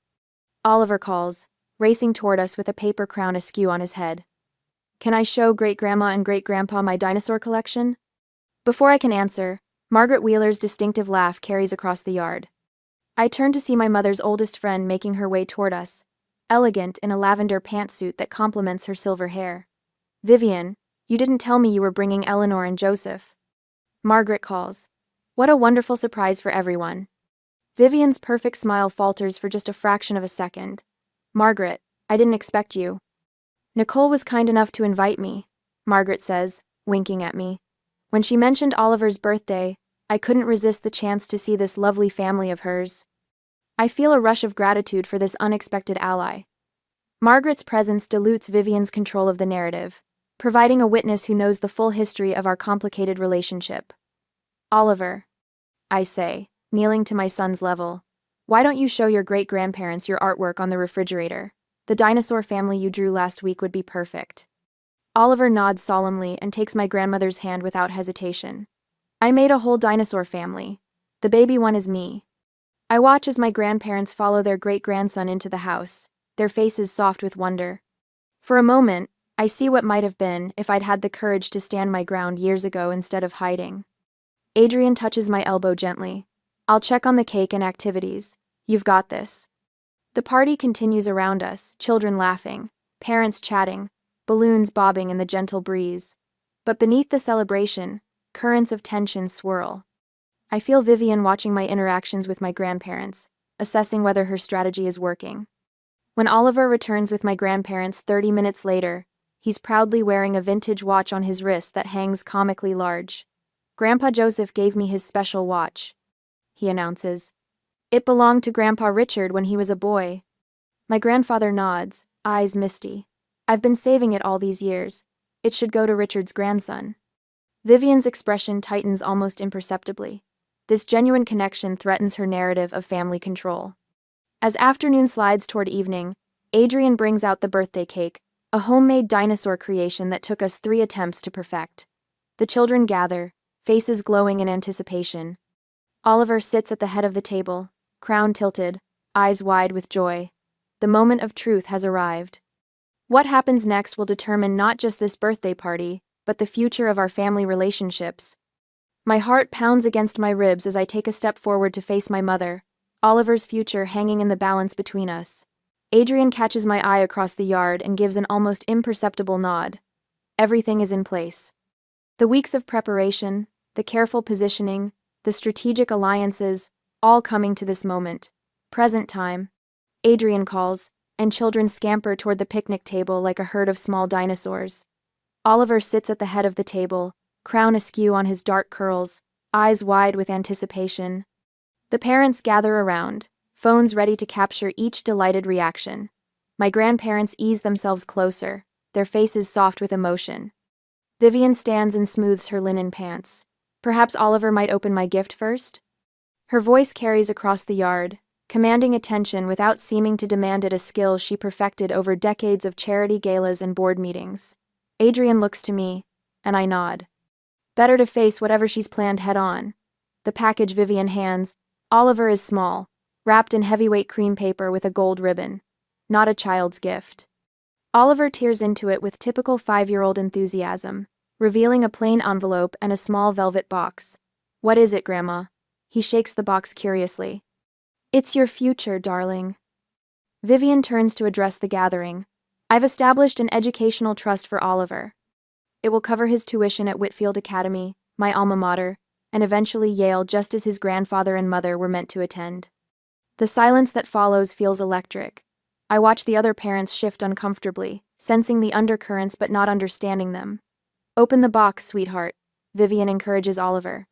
Oliver calls, racing toward us with a paper crown askew on his head. Can I show great-grandma and great-grandpa my dinosaur collection? Before I can answer, Margaret Wheeler's distinctive laugh carries across the yard. I turn to see my mother's oldest friend making her way toward us, elegant in a lavender pantsuit that complements her silver hair. Vivian, you didn't tell me you were bringing Eleanor and Joseph. Margaret calls. What a wonderful surprise for everyone. Vivian's perfect smile falters for just a fraction of a second. Margaret, I didn't expect you. Nicole was kind enough to invite me, Margaret says, winking at me. When she mentioned Oliver's birthday, I couldn't resist the chance to see this lovely family of hers. I feel a rush of gratitude for this unexpected ally. Margaret's presence dilutes Vivian's control of the narrative, providing a witness who knows the full history of our complicated relationship. Oliver, I say, kneeling to my son's level, why don't you show your great-grandparents your artwork on the refrigerator? The dinosaur family you drew last week would be perfect. Oliver nods solemnly and takes my grandmother's hand without hesitation. I made a whole dinosaur family. The baby one is me. I watch as my grandparents follow their great-grandson into the house, their faces soft with wonder. For a moment, I see what might have been if I'd had the courage to stand my ground years ago instead of hiding. Adrian touches my elbow gently. I'll check on the cake and activities. You've got this. The party continues around us, children laughing, parents chatting, balloons bobbing in the gentle breeze. But beneath the celebration, currents of tension swirl. I feel Vivian watching my interactions with my grandparents, assessing whether her strategy is working. When Oliver returns with my grandparents 30 minutes later, he's proudly wearing a vintage watch on his wrist that hangs comically large. Grandpa Joseph gave me his special watch, he announces. It belonged to Grandpa Richard when he was a boy. My grandfather nods, eyes misty. I've been saving it all these years. It should go to Richard's grandson. Vivian's expression tightens almost imperceptibly. This genuine connection threatens her narrative of family control. As afternoon slides toward evening, Adrian brings out the birthday cake, a homemade dinosaur creation that took us 3 attempts to perfect. The children gather, faces glowing in anticipation. Oliver sits at the head of the table, crown tilted, eyes wide with joy. The moment of truth has arrived. What happens next will determine not just this birthday party, but the future of our family relationships. My heart pounds against my ribs as I take a step forward to face my mother, Oliver's future hanging in the balance between us. Adrian catches my eye across the yard and gives an almost imperceptible nod. Everything is in place. The weeks of preparation, the careful positioning, the strategic alliances, all coming to this moment. Present time. Adrian calls, and children scamper toward the picnic table like a herd of small dinosaurs. Oliver sits at the head of the table, crown askew on his dark curls, eyes wide with anticipation. The parents gather around, phones ready to capture each delighted reaction. My grandparents ease themselves closer, their faces soft with emotion. Vivian stands and smooths her linen pants. Perhaps Oliver might open my gift first? Her voice carries across the yard, commanding attention without seeming to demand it, a skill she perfected over decades of charity galas and board meetings. Adrian looks to me, and I nod. Better to face whatever she's planned head-on. The package Vivian hands, Oliver, is small, wrapped in heavyweight cream paper with a gold ribbon. Not a child's gift. Oliver tears into it with typical 5-year-old enthusiasm, revealing a plain envelope and a small velvet box. What is it, Grandma? He shakes the box curiously. It's your future, darling. Vivian turns to address the gathering. I've established an educational trust for Oliver. It will cover his tuition at Whitfield Academy, my alma mater, and eventually Yale, just as his grandfather and mother were meant to attend. The silence that follows feels electric. I watch the other parents shift uncomfortably, sensing the undercurrents but not understanding them. Open the box, sweetheart, Vivian encourages Oliver.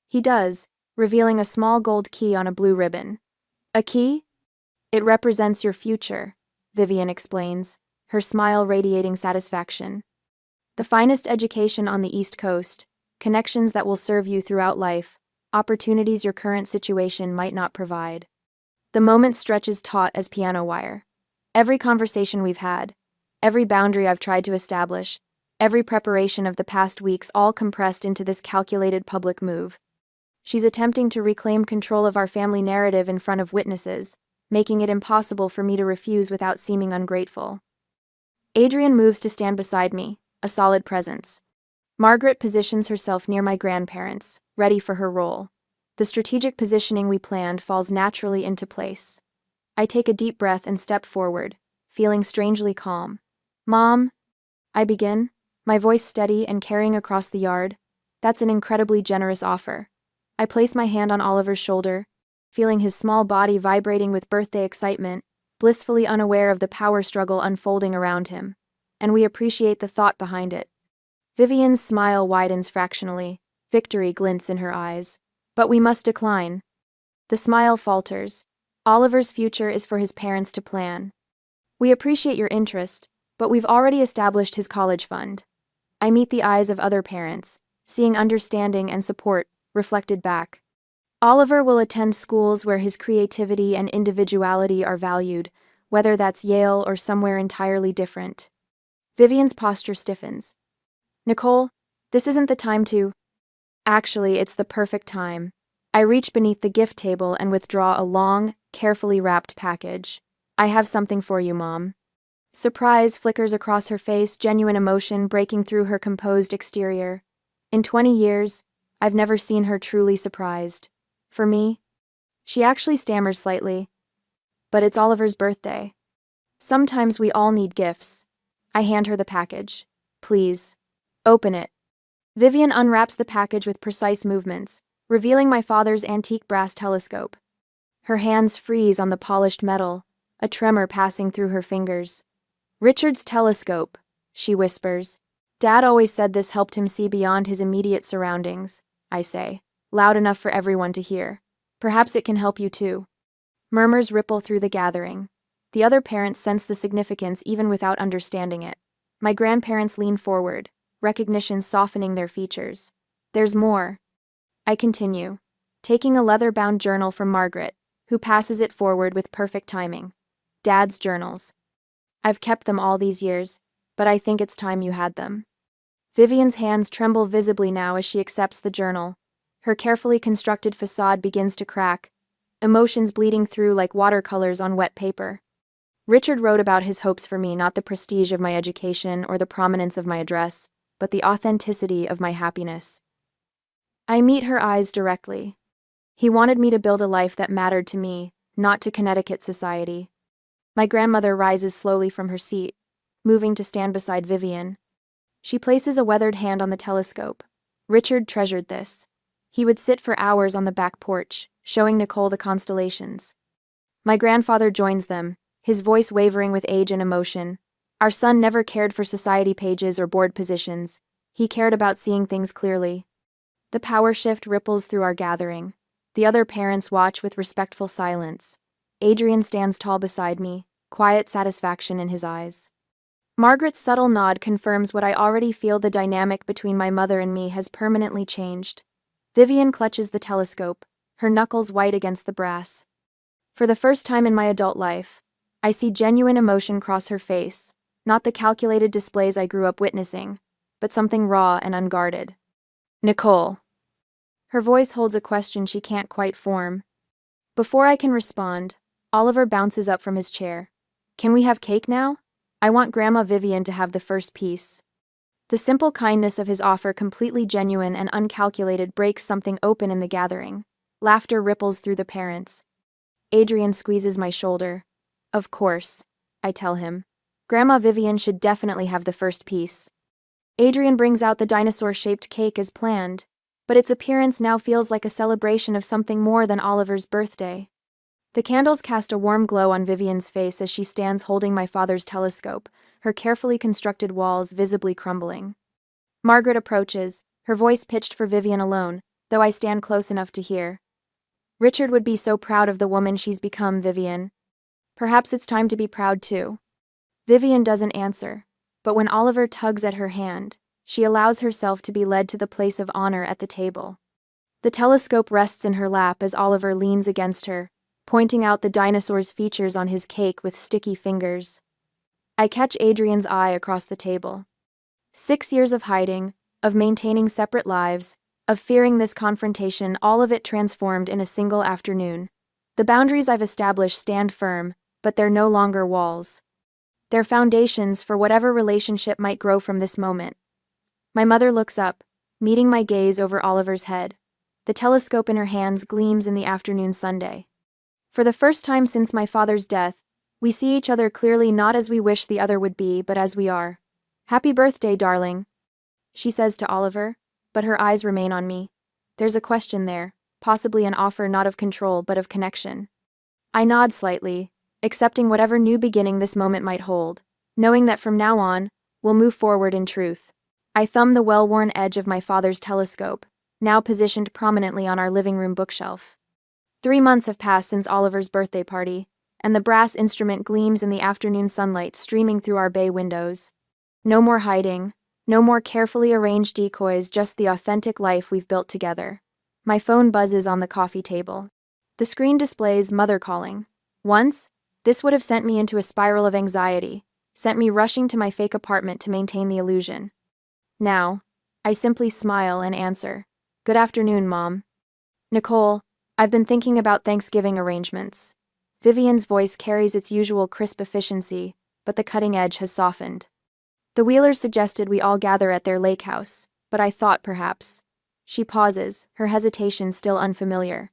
He does, revealing a small gold key on a blue ribbon. A key? It represents your future, Vivian explains, her smile radiating satisfaction. The finest education on the East Coast, connections that will serve you throughout life, opportunities your current situation might not provide. The moment stretches taut as piano wire. Every conversation we've had, every boundary I've tried to establish, every preparation of the past weeks all compressed into this calculated public move. She's attempting to reclaim control of our family narrative in front of witnesses, making it impossible for me to refuse without seeming ungrateful. Adrian moves to stand beside me, a solid presence. Margaret positions herself near my grandparents, ready for her role. The strategic positioning we planned falls naturally into place. I take a deep breath and step forward, feeling strangely calm. Mom, I begin, my voice steady and carrying across the yard. That's an incredibly generous offer. I place my hand on Oliver's shoulder, feeling his small body vibrating with birthday excitement, blissfully unaware of the power struggle unfolding around him. And we appreciate the thought behind it. Vivian's smile widens fractionally, victory glints in her eyes. But we must decline. The smile falters. Oliver's future is for his parents to plan. We appreciate your interest, but we've already established his college fund. I meet the eyes of other parents, seeing understanding and support reflected back. Oliver will attend schools where his creativity and individuality are valued, whether that's Yale or somewhere entirely different. Vivian's posture stiffens. Nicole, this isn't the time to... Actually, it's the perfect time. I reach beneath the gift table and withdraw a long, carefully wrapped package. I have something for you, Mom. Surprise flickers across her face, genuine emotion breaking through her composed exterior. In 20 years, I've never seen her truly surprised. For me? She actually stammers slightly. But it's Oliver's birthday. Sometimes we all need gifts. I hand her the package. Please. Open it. Vivian unwraps the package with precise movements, revealing my father's antique brass telescope. Her hands freeze on the polished metal, a tremor passing through her fingers. Richard's telescope, she whispers. Dad always said this helped him see beyond his immediate surroundings, I say, loud enough for everyone to hear. Perhaps it can help you too. Murmurs ripple through the gathering. The other parents sense the significance even without understanding it. My grandparents lean forward, recognition softening their features. There's more. I continue, taking a leather-bound journal from Margaret, who passes it forward with perfect timing. Dad's journals. I've kept them all these years, but I think it's time you had them. Vivian's hands tremble visibly now as she accepts the journal. Her carefully constructed facade begins to crack, emotions bleeding through like watercolors on wet paper. Richard wrote about his hopes for me, not the prestige of my education or the prominence of my address, but the authenticity of my happiness. I meet her eyes directly. He wanted me to build a life that mattered to me, not to Connecticut society. My grandmother rises slowly from her seat, moving to stand beside Vivian. She places a weathered hand on the telescope. Richard treasured this. He would sit for hours on the back porch, showing Nicole the constellations. My grandfather joins them, his voice wavering with age and emotion. Our son never cared for society pages or board positions. He cared about seeing things clearly. The power shift ripples through our gathering. The other parents watch with respectful silence. Adrian stands tall beside me, quiet satisfaction in his eyes. Margaret's subtle nod confirms what I already feel: the dynamic between my mother and me has permanently changed. Vivian clutches the telescope, her knuckles white against the brass. For the first time in my adult life, I see genuine emotion cross her face, not the calculated displays I grew up witnessing, but something raw and unguarded. Nicole. Her voice holds a question she can't quite form. Before I can respond, Oliver bounces up from his chair. Can we have cake now? I want Grandma Vivian to have the first piece. The simple kindness of his offer, completely genuine and uncalculated, breaks something open in the gathering. Laughter ripples through the parents. Adrian squeezes my shoulder. Of course, I tell him. Grandma Vivian should definitely have the first piece. Adrian brings out the dinosaur-shaped cake as planned, but its appearance now feels like a celebration of something more than Oliver's birthday. The candles cast a warm glow on Vivian's face as she stands holding my father's telescope, her carefully constructed walls visibly crumbling. Margaret approaches, her voice pitched for Vivian alone, though I stand close enough to hear. Richard would be so proud of the woman she's become, Vivian. Perhaps it's time to be proud too. Vivian doesn't answer, but when Oliver tugs at her hand, she allows herself to be led to the place of honor at the table. The telescope rests in her lap as Oliver leans against her, pointing out the dinosaur's features on his cake with sticky fingers. I catch Adrian's eye across the table. 6 years of hiding, of maintaining separate lives, of fearing this confrontation, all of it transformed in a single afternoon. The boundaries I've established stand firm, but they're no longer walls. They're foundations for whatever relationship might grow from this moment. My mother looks up, meeting my gaze over Oliver's head. The telescope in her hands gleams in the afternoon Sunday. For the first time since my father's death, we see each other clearly, not as we wish the other would be, but as we are. "Happy birthday, darling," she says to Oliver, but her eyes remain on me. There's a question there, possibly an offer not of control but of connection. I nod slightly, accepting whatever new beginning this moment might hold, knowing that from now on, we'll move forward in truth. I thumb the well-worn edge of my father's telescope, now positioned prominently on our living room bookshelf. 3 months have passed since Oliver's birthday party, and the brass instrument gleams in the afternoon sunlight streaming through our bay windows. No more hiding, no more carefully arranged decoys, just the authentic life we've built together. My phone buzzes on the coffee table. The screen displays "Mother calling." Once, this would have sent me into a spiral of anxiety, sent me rushing to my fake apartment to maintain the illusion. Now, I simply smile and answer, "Good afternoon, Mom." "Nicole, I've been thinking about Thanksgiving arrangements." Vivian's voice carries its usual crisp efficiency, but the cutting edge has softened. "The Wheelers suggested we all gather at their lake house, but I thought perhaps..." She pauses, her hesitation still unfamiliar.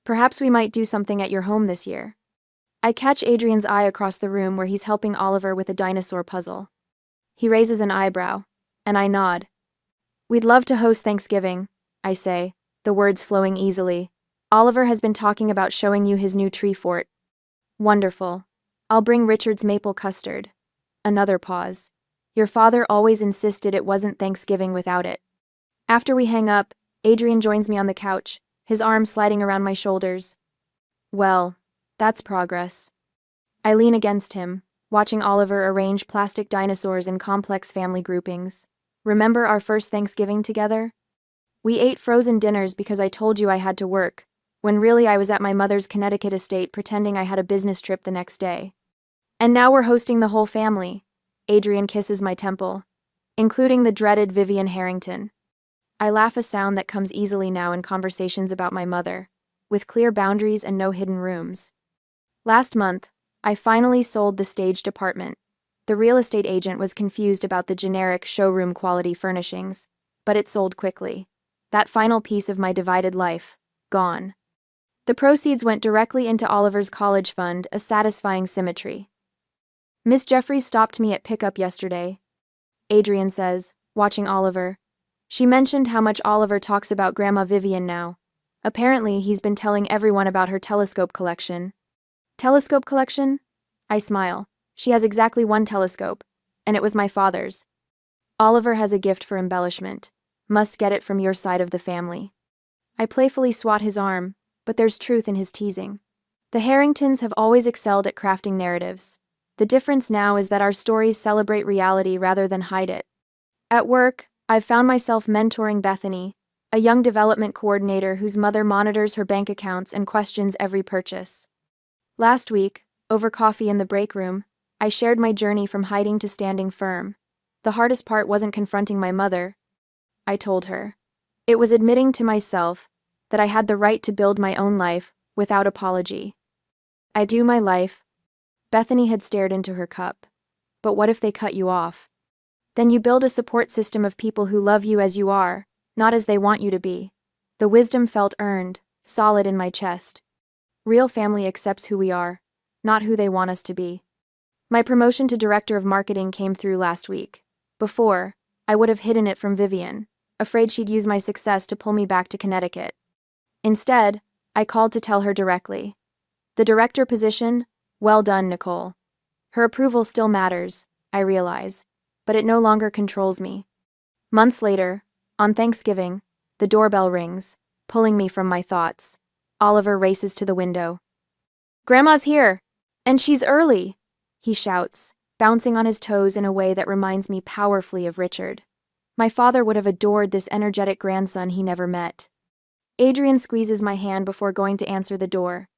"Perhaps we might do something at your home this year." I catch Adrian's eye across the room where he's helping Oliver with a dinosaur puzzle. He raises an eyebrow, and I nod. "We'd love to host Thanksgiving," I say, the words flowing easily. "Oliver has been talking about showing you his new tree fort." "Wonderful. I'll bring Richard's maple custard." Another pause. "Your father always insisted it wasn't Thanksgiving without it." After we hang up, Adrian joins me on the couch, his arm sliding around my shoulders. "Well, that's progress." I lean against him, watching Oliver arrange plastic dinosaurs in complex family groupings. "Remember our first Thanksgiving together? We ate frozen dinners because I told you I had to work, when really I was at my mother's Connecticut estate pretending I had a business trip the next day. And now we're hosting the whole family." Adrian kisses my temple, "including the dreaded Vivian Harrington." I laugh, a sound that comes easily now in conversations about my mother, with clear boundaries and no hidden rooms. Last month, I finally sold the staged apartment. The real estate agent was confused about the generic showroom quality furnishings, but it sold quickly. That final piece of my divided life, gone. The proceeds went directly into Oliver's college fund, a satisfying symmetry. "Miss Jeffries stopped me at pickup yesterday," Adrian says, watching Oliver. "She mentioned how much Oliver talks about Grandma Vivian now. Apparently, he's been telling everyone about her telescope collection." "Telescope collection?" I smile. "She has exactly one telescope, and it was my father's." "Oliver has a gift for embellishment. Must get it from your side of the family." I playfully swat his arm, but there's truth in his teasing. The Harringtons have always excelled at crafting narratives. The difference now is that our stories celebrate reality rather than hide it. At work, I've found myself mentoring Bethany, a young development coordinator whose mother monitors her bank accounts and questions every purchase. Last week, over coffee in the break room, I shared my journey from hiding to standing firm. The hardest part wasn't confronting my mother, I told her. It was admitting to myself that I had the right to build my own life without apology. "I do my life." Bethany had stared into her cup. "But what if they cut you off?" "Then you build a support system of people who love you as you are, not as they want you to be." The wisdom felt earned, solid in my chest. Real family accepts who we are. not who they want us to be. My promotion to director of marketing came through last week. Before, I would have hidden it from Vivian, afraid she'd use my success to pull me back to Connecticut. Instead, I called to tell her directly. The director position? Well done, Nicole. Her approval still matters, I realize, but it no longer controls me. Months later, on Thanksgiving, the doorbell rings, pulling me from my thoughts. Oliver races to the window. "Grandma's here! And she's early!" he shouts, bouncing on his toes in a way that reminds me powerfully of Richard. My father would have adored this energetic grandson he never met. Adrian squeezes my hand before going to answer the door.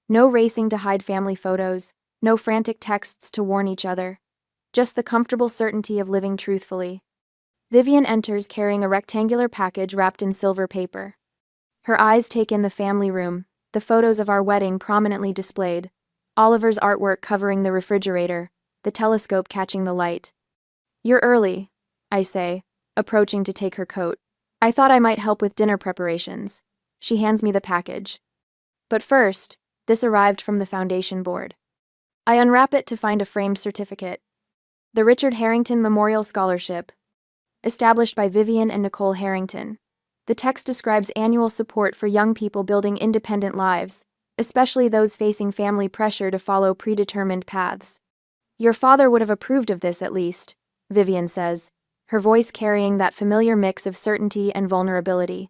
No racing to hide family photos, no frantic texts to warn each other. Just the comfortable certainty of living truthfully. Vivian enters carrying a rectangular package wrapped in silver paper. Her eyes take in the family room, the photos of our wedding prominently displayed, Oliver's artwork covering the refrigerator, the telescope catching the light. "You're early," I say, approaching to take her coat. "I thought I might help with dinner preparations." She hands me the package. But first, this arrived from the foundation board. I unwrap it to find a framed certificate. The Richard Harrington Memorial Scholarship, established by Vivian and Nicole Harrington. The text describes annual support for young people building independent lives, especially those facing family pressure to follow predetermined paths. "Your father would have approved of this at least," Vivian says, her voice carrying that familiar mix of certainty and vulnerability,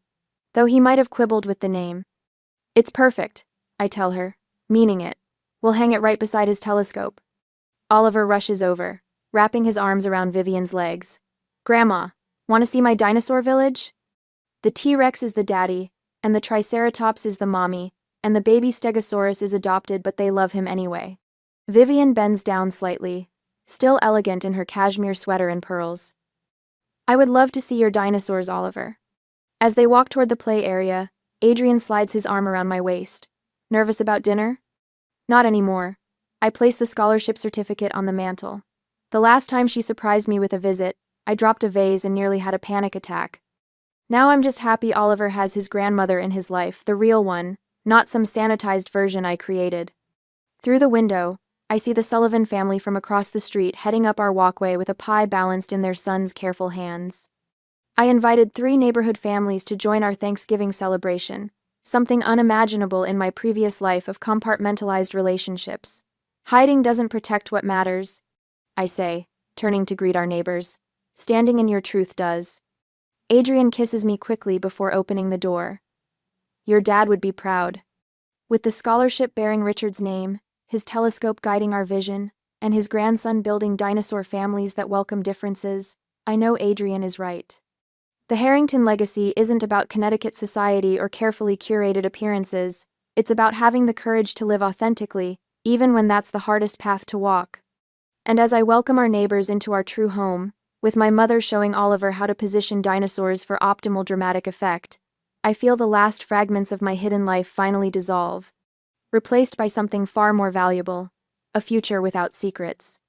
though he might have quibbled with the name. "It's perfect," I tell her, meaning it. "We'll hang it right beside his telescope." Oliver rushes over, wrapping his arms around Vivian's legs. "Grandma, want to see my dinosaur village? The T-Rex is the daddy, and the Triceratops is the mommy, and the baby Stegosaurus is adopted but they love him anyway." Vivian bends down slightly, still elegant in her cashmere sweater and pearls. "I would love to see your dinosaurs, Oliver." As they walk toward the play area, Adrian slides his arm around my waist. "Nervous about dinner?" "Not anymore." I place the scholarship certificate on the mantel. The last time she surprised me with a visit, I dropped a vase and nearly had a panic attack. Now I'm just happy Oliver has his grandmother in his life, the real one, not some sanitized version I created. Through the window, I see the Sullivan family from across the street heading up our walkway with a pie balanced in their son's careful hands. I invited 3 neighborhood families to join our Thanksgiving celebration, something unimaginable in my previous life of compartmentalized relationships. "Hiding doesn't protect what matters," I say, turning to greet our neighbors. "Standing in your truth does." Adrian kisses me quickly before opening the door. "Your dad would be proud." With the scholarship bearing Richard's name, his telescope guiding our vision, and his grandson building dinosaur families that welcome differences, I know Adrian is right. The Harrington legacy isn't about Connecticut society or carefully curated appearances. It's about having the courage to live authentically, even when that's the hardest path to walk. And as I welcome our neighbors into our true home, with my mother showing Oliver how to position dinosaurs for optimal dramatic effect, I feel the last fragments of my hidden life finally dissolve, replaced by something far more valuable, a future without secrets.